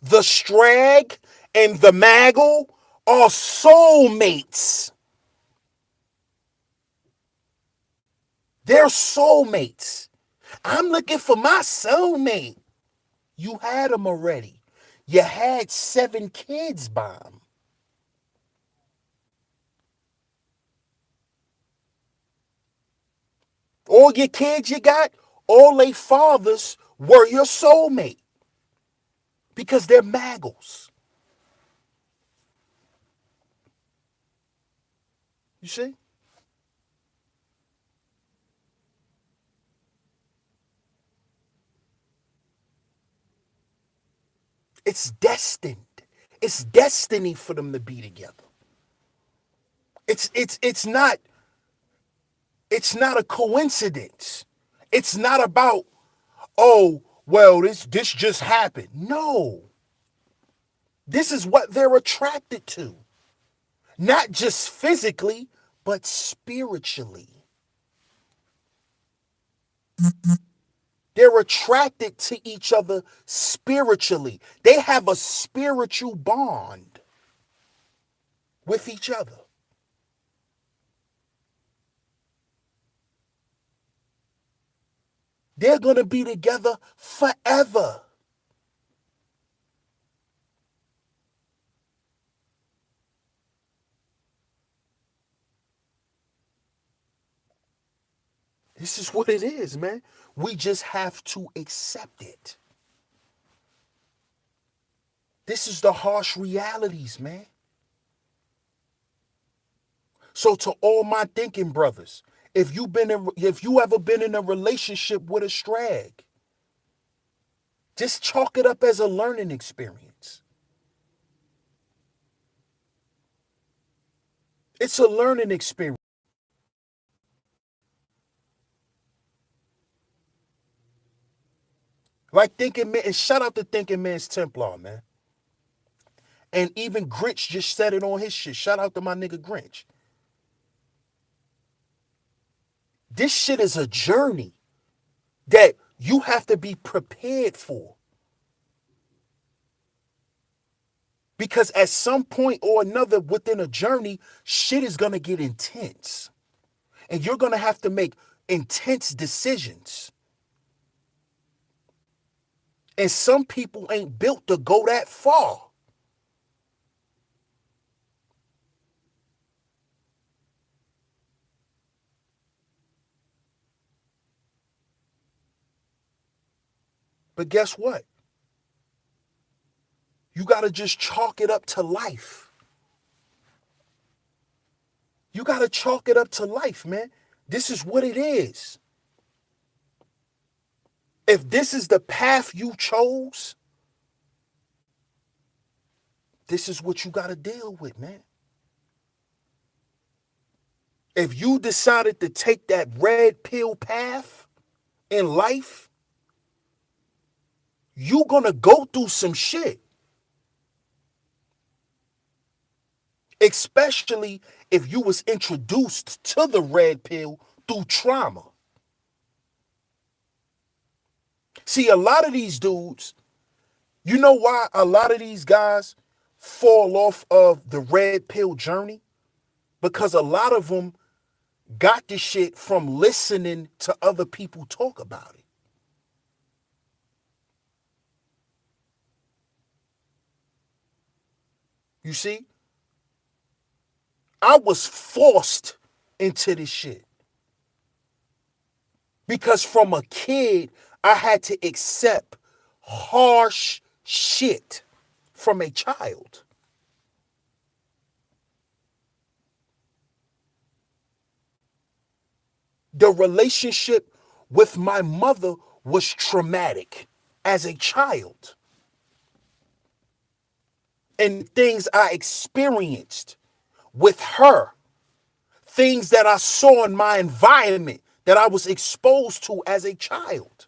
The Strag and the Maggle are soulmates. They're soulmates. I'm looking for my soulmate. You had them already. You had 7 kids by him. All your kids you got, all they fathers were your soulmate. Because they're Maggles. You see? It's destined. It's destiny for them to be together. It's not a coincidence. It's not about, oh, well, this just happened. No. This is what they're attracted to. Not just physically, but spiritually. They're attracted to each other spiritually. They have a spiritual bond with each other. They're going to be together forever. This is what it is, man. We just have to accept it. This is the harsh realities, man. So to all my thinking brothers, if you ever been in a relationship with a strag, just chalk it up as a learning experience. It's a learning experience. Like Thinking Man, and shout out to Thinking Man's Templar, man. And even Grinch just said it on his shit. Shout out to my nigga Grinch. This shit is a journey that you have to be prepared for. Because at some point or another within a journey, shit is going to get intense. And you're going to have to make intense decisions. And some people ain't built to go that far. But guess what? You got to just chalk it up to life. You got to chalk it up to life, man. This is what it is. If this is the path you chose, this is what you got to deal with, man. If you decided to take that red pill path in life, you're going to go through some shit. Especially if you was introduced to the red pill through trauma. See, a lot of these dudes, you know why a lot of these guys fall off of the red pill journey? Because a lot of them got this shit from listening to other people talk about it. You see? I was forced into this shit. Because from a kid, I had to accept harsh shit from a child. The relationship with my mother was traumatic as a child. And things I experienced with her, things that I saw in my environment that I was exposed to as a child.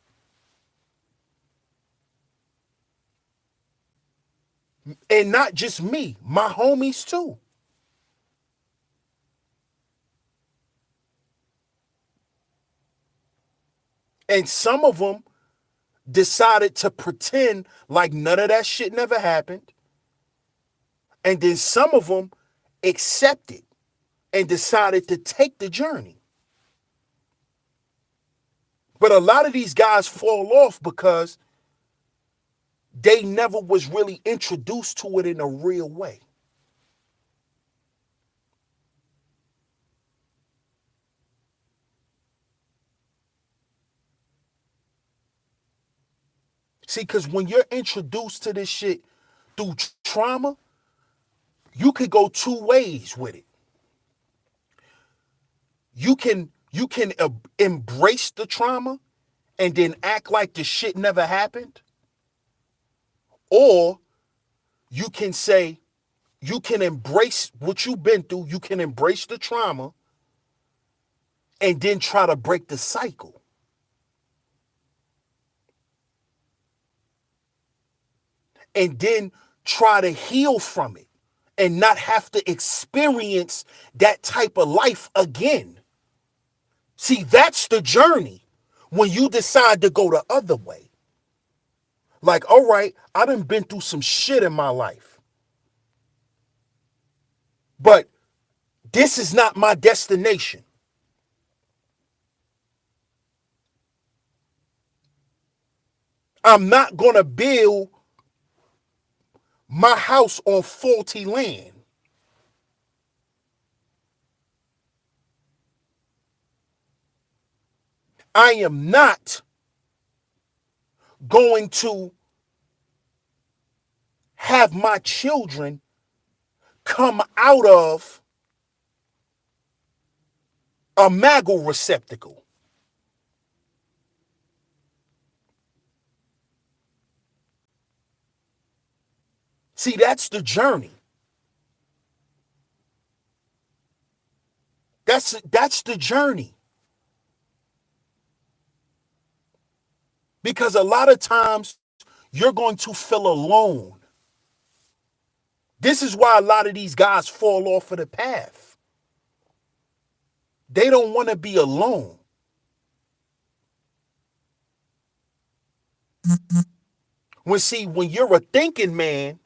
And not just me, my homies too. And some of them decided to pretend like none of that shit never happened. And then some of them accepted and decided to take the journey. But a lot of these guys fall off because they never was really introduced to it in a real way. See, because when you're introduced to this shit through trauma, you could go two ways with it. You can embrace the trauma and then act like the shit never happened, or you can say you can embrace what you've been through, you can embrace the trauma and then try to break the cycle. And then try to heal from it and not have to experience that type of life again. See, that's the journey when you decide to go the other way. Like, all right, I done been through some shit in my life, but this is not my destination. I'm not going to build my house on faulty land. I am not going to have my children come out of a Maggle receptacle. See, that's the journey. That's the journey. Because a lot of times you're going to feel alone. This is why a lot of these guys fall off of the path. They don't want to be alone. When you're a thinking man,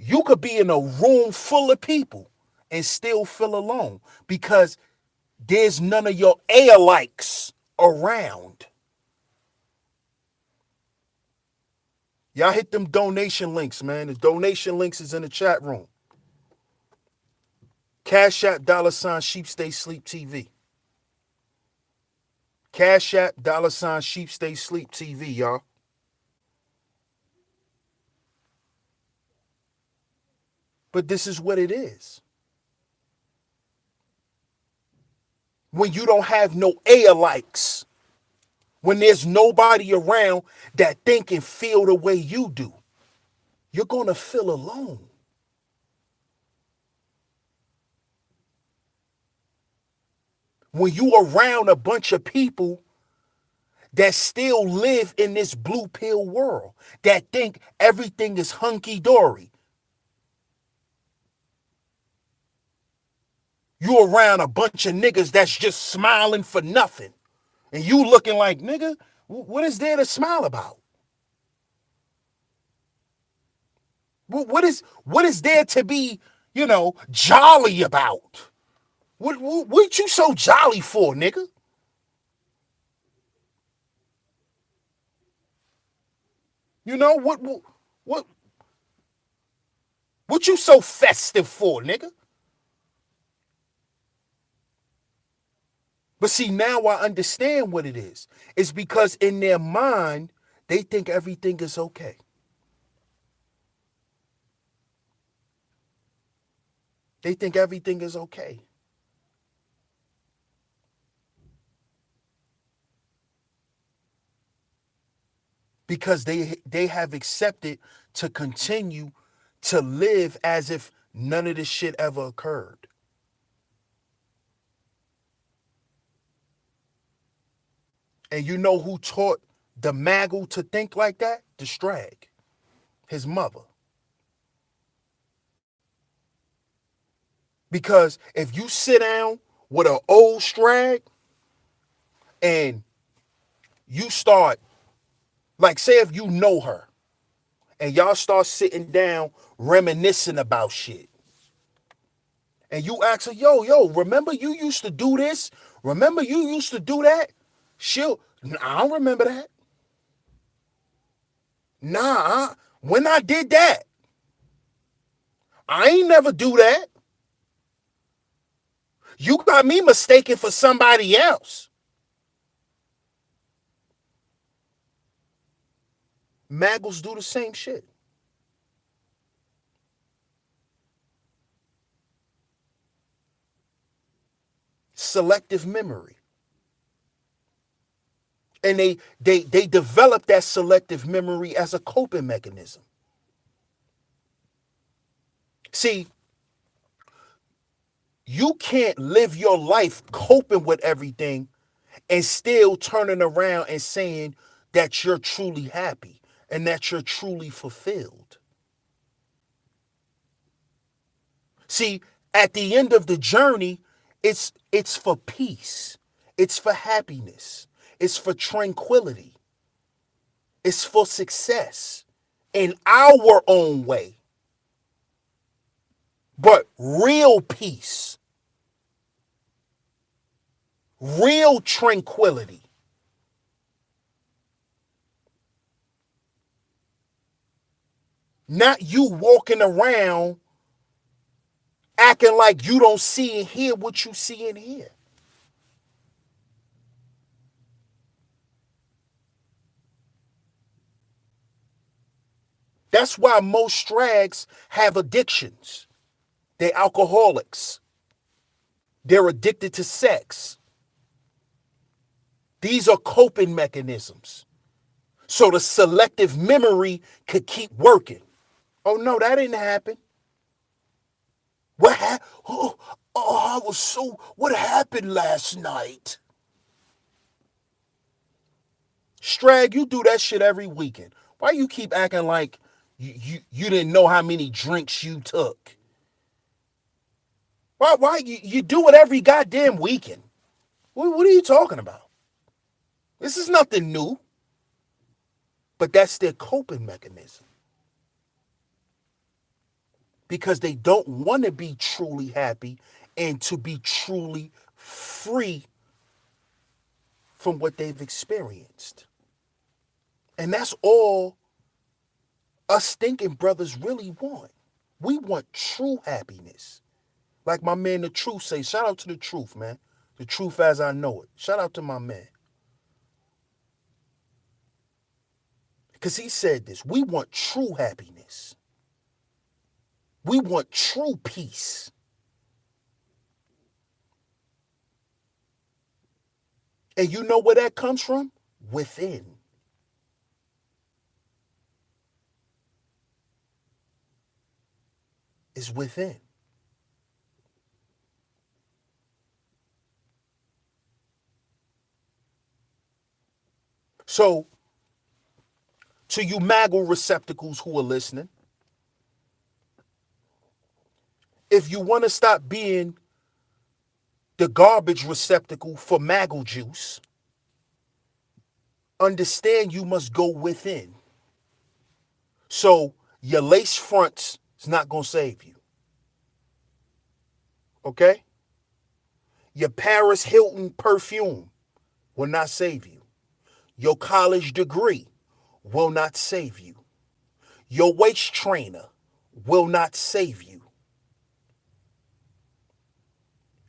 you could be in a room full of people and still feel alone because there's none of your alikes around. Y'all hit them donation links, man. The donation links is in the chat room. CashApp $SheepStaySleepTV. CashApp $SheepStaySleepTV, y'all. But this is what it is. when you don't have no air likes, when there's nobody around that think and feel the way you do, you're going to feel alone. When you around a bunch of people that still live in this blue pill world, that think everything is hunky-dory. You around a bunch of niggas that's just smiling for nothing. And you looking like, nigga, what is there to smile about? What is there to be, jolly about? What you so jolly for, nigga? You know what what you so festive for, nigga? But see, now I understand what it is. It's because in their mind, they think everything is okay. They think everything is okay. Because they have accepted to continue to live as if none of this shit ever occurred. And you know who taught the Maggle to think like that? The Strag, his mother. Because if you sit down with an old Strag and you start, like, say if you know her and y'all start sitting down reminiscing about shit, and you ask her, yo, remember you used to do this? Remember you used to do that? I don't remember that. Nah, when I did that, I ain't never do that. You got me mistaken for somebody else. Maggles do the same shit. Selective memory. And they develop that selective memory as a coping mechanism. See, you can't live your life coping with everything and still turning around and saying that you're truly happy and that you're truly fulfilled. See, at the end of the journey, it's for peace. It's for happiness. It's for tranquility. It's for success in our own way. But real peace, real tranquility. Not you walking around acting like you don't see and hear what you see and hear. That's why most strags have addictions. They're alcoholics. They're addicted to sex. These are coping mechanisms. So the selective memory could keep working. Oh no, that didn't happen. What happened? What happened last night? Strag, you do that shit every weekend. Why you keep acting like you didn't know how many drinks you took? Why you do it every goddamn weekend? What are you talking about? This is nothing new. But that's their coping mechanism. Because they don't want to be truly happy and to be truly free from what they've experienced. And that's all us thinking brothers really want. We want true happiness. Like my man, The Truth, say, shout out to The Truth, man. The truth as I know it. Shout out to my man. Because he said this. We want true happiness. We want true peace. And you know where that comes from? Within. It's within. So, to you Maggle receptacles who are listening, if you want to stop being the garbage receptacle for Maggle juice, understand you must go within. So, your lace fronts is not going to save you. Okay? Your Paris Hilton perfume will not save you. Your college degree will not save you. Your waist trainer will not save you.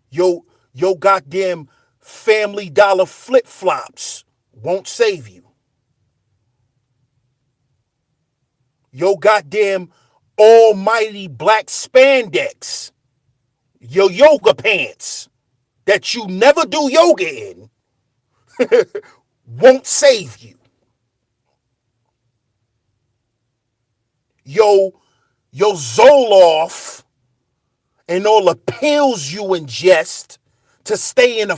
Your, your goddamn Family Dollar flip flops won't save you. Your goddamn almighty black spandex, your yoga pants that you never do yoga in won't save you. Your, your Zoloft and all the pills you ingest to stay in a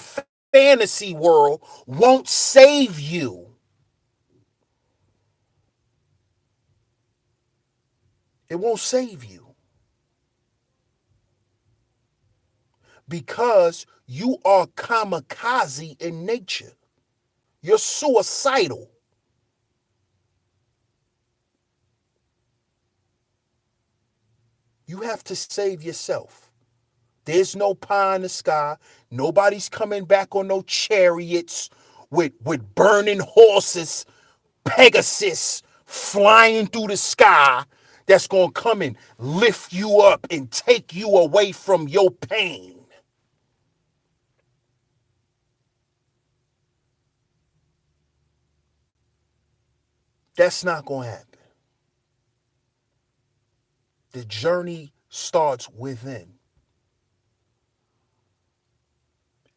fantasy world won't save you. It won't save you because you are kamikaze in nature. You're suicidal. You have to save yourself. There's no pie in the sky. Nobody's coming back on no chariots with burning horses, Pegasus flying through the sky that's going to come and lift you up and take you away from your pain. That's not going to happen. The journey starts within.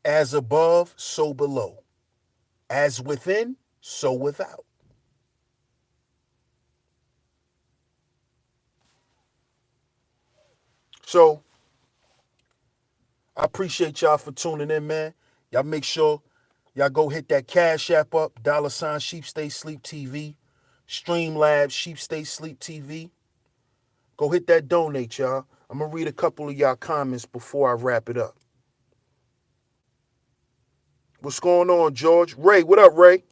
As above, so below. As within, so without. So I appreciate y'all for tuning in, man. Y'all make sure y'all go hit that Cash App up, $ Sheep Stay Sleep TV, Streamlabs Sheep Stay Sleep TV. Go hit that donate, y'all. I'm gonna read a couple of y'all comments before I wrap it up. What's going on, George? Ray, what up, Ray?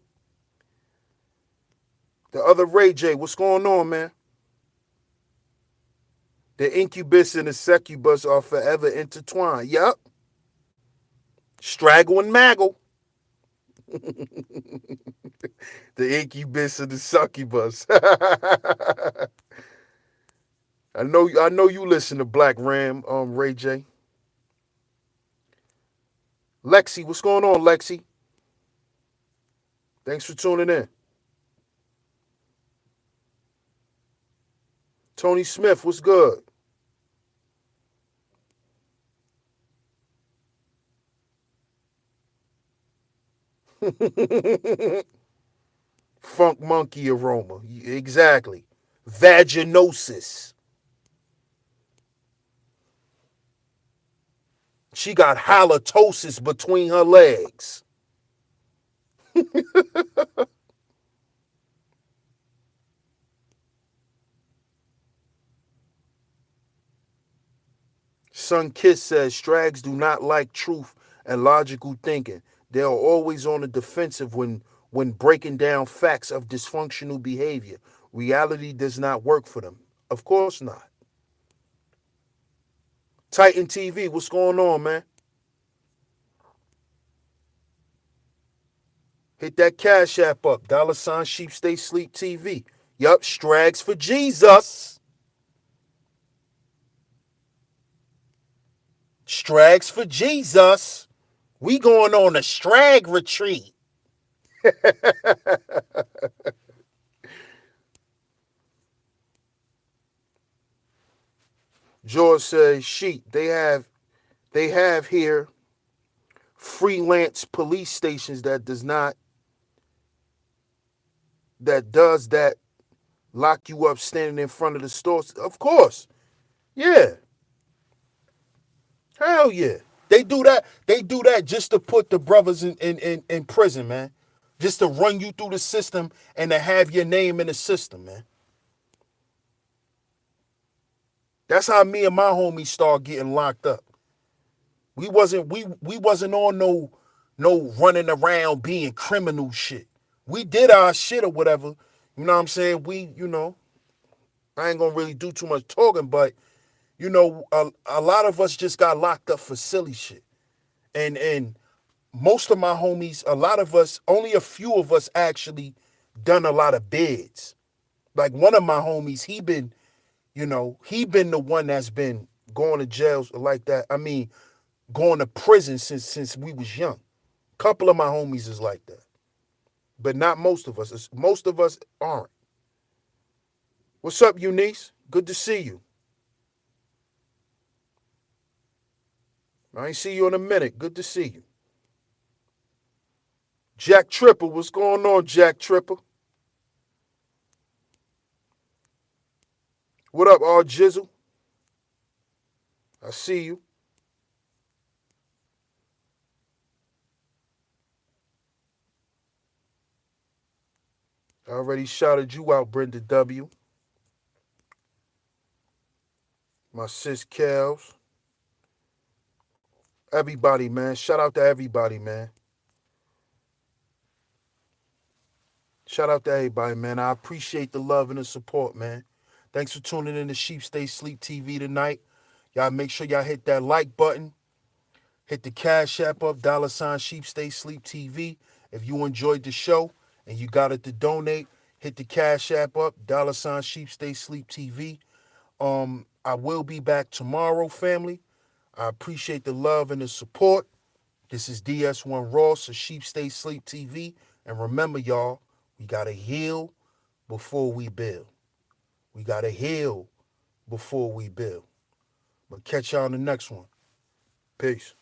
The other Ray J, what's going on, man? The incubus and the succubus are forever intertwined. Yup. Straggle and Maggle. The incubus and the succubus. I know you listen to Black Ram, Ray J. Lexi, what's going on, Lexi? Thanks for tuning in. Tony Smith, what's good? Funk monkey aroma. Exactly. Vaginosis. She got halitosis between her legs. Sun Kiss says Strags do not like truth and logical thinking. They are always on the defensive when breaking down facts of dysfunctional behavior. Reality does not work for them. Of course not. Titan TV, what's going on, man? Hit that Cash App up. $Sheep Stay Sleep TV. Yup, Strags for Jesus. Strags for Jesus. We going on a strag retreat. George says, sheep, they have here freelance police stations that does that, lock you up standing in front of the stores. Of course. Yeah. Hell yeah. They do that. They do that just to put the brothers in prison, man. Just to run you through the system and to have your name in the system, man. That's how me and my homies start getting locked up. We wasn't on no running around being criminal shit. We did our shit or whatever. You know what I'm saying? I ain't gonna really do too much talking, but a lot of us just got locked up for silly shit. And most of my homies, a lot of us, only a few of us actually done a lot of bids. Like one of my homies, he been the one that's been going to jails like that. I mean, going to prison since we was young. A couple of my homies is like that. But not most of us. Most of us aren't. What's up, Eunice? Good to see you. I ain't see you in a minute. Good to see you. Jack Tripper, what's going on, Jack Tripper? What up, R Jizzle? I see you. I already shouted you out, Brenda W. My sis Kels. Everybody, man. Shout out to everybody, man. Shout out to everybody, man. I appreciate the love and the support, man. Thanks for tuning in to Sheep Stay Sleep TV tonight. Y'all make sure y'all hit that like button. Hit the Cash App up, $ Sheep Stay Sleep TV. If you enjoyed the show and you got it to donate, hit the Cash App up, $ Sheep Stay Sleep TV. I will be back tomorrow, family. I appreciate the love and the support. This is DS1 Ross of Sheep Stay Sleep TV. And remember, y'all, we got to heal before we build. We got to heal before we build. But catch y'all on the next one. Peace.